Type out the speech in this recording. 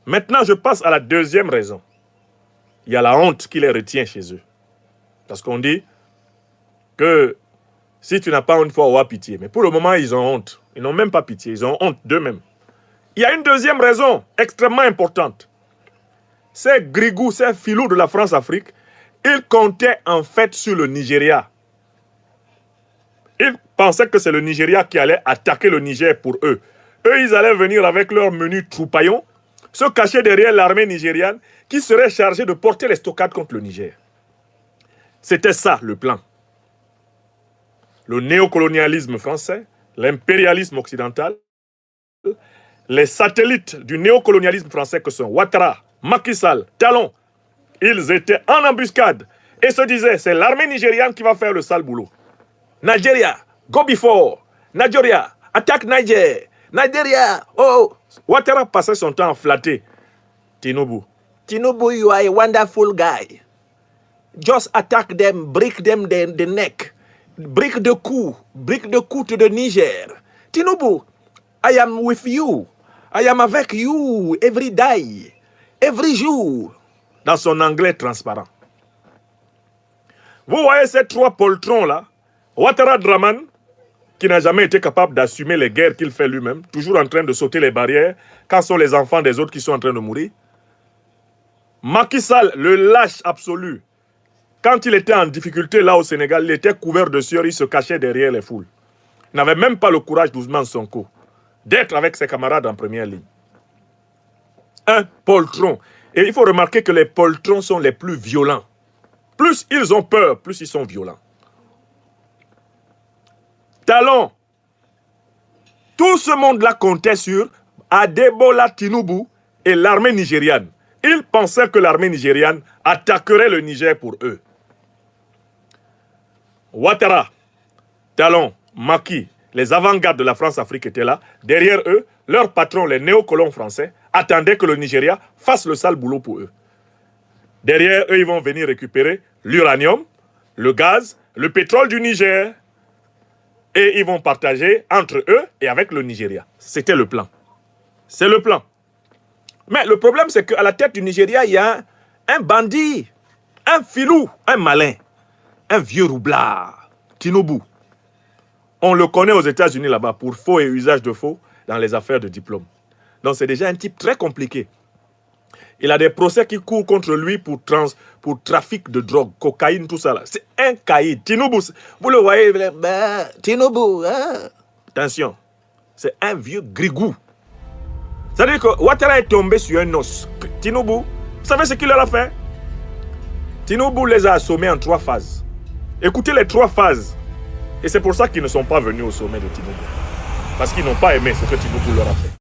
Maintenant, je passe à la deuxième raison. Il y a la honte qui les retient chez eux. Parce qu'on dit que si tu n'as pas honte, il faut avoir pitié. Mais pour le moment, ils ont honte. Ils n'ont même pas pitié, ils ont honte d'eux-mêmes. Il y a une deuxième raison extrêmement importante. Ces grigous, ces filous de la France-Afrique, ils comptaient en fait sur le Nigeria. Ils pensaient que c'est le Nigeria qui allait attaquer le Niger pour eux. Eux, ils allaient venir avec leur menu troupaillon, se cacher derrière l'armée nigériane qui serait chargée de porter les stockades contre le Niger. C'était ça le plan. Le néocolonialisme français, l'impérialisme occidental, les satellites du néocolonialisme français que sont Ouattara, Macky Sall, Talon, ils étaient en embuscade et se disaient c'est l'armée nigériane qui va faire le sale boulot. Nigeria, go before. Nigeria, attaque Niger. Nigeria, oh. Ouattara passait son temps à flatter Tinubu. Tinubu, you are a wonderful guy. Just attack them, break them the neck. Break the coup to the Niger. Tinubu, I am with you. I am avec you every day, every jour. Dans son anglais transparent. Vous voyez ces trois poltrons-là, Ouattara Draman, qui n'a jamais été capable d'assumer les guerres qu'il fait lui-même, toujours en train de sauter les barrières, quand sont les enfants des autres qui sont en train de mourir. Macky Sall, le lâche absolu. Quand il était en difficulté là au Sénégal, il était couvert de sueur, il se cachait derrière les foules. Il n'avait même pas le courage d'Ousmane Sonko d'être avec ses camarades en première ligne. Un poltron. Et il faut remarquer que les poltrons sont les plus violents. Plus ils ont peur, plus ils sont violents. Talon. Tout ce monde-là comptait sur Adebola Tinubu et l'armée nigériane. Ils pensaient que l'armée nigériane attaquerait le Niger pour eux. Ouattara, Talon, Macky, les avant-gardes de la France-Afrique étaient là. Derrière eux, leurs patrons, les néocolons français, attendaient que le Nigeria fasse le sale boulot pour eux. Derrière eux, ils vont venir récupérer l'uranium, le gaz, le pétrole du Niger. Et ils vont partager entre eux et avec le Nigeria. C'était le plan. C'est le plan. Mais le problème, c'est qu'à la tête du Nigeria, il y a un bandit, un filou, un malin, un vieux roublard, Tinubu. On le connaît aux États-Unis là-bas pour faux et usage de faux dans les affaires de diplôme. Donc c'est déjà un type très compliqué. Il a des procès qui courent contre lui pour trafic de drogue, cocaïne, tout ça là. C'est un caïd. Tinubu, vous le voyez, Tinubu, hein? Attention, c'est un vieux grigou. C'est-à-dire que Ouattara est tombé sur un os. Tinubu, vous savez ce qu'il leur a fait? Tinubu les a assommés en 3 phases. Écoutez les 3 phases. Et c'est pour ça qu'ils ne sont pas venus au sommet de Tinubu. Parce qu'ils n'ont pas aimé ce que Tinubu leur a fait.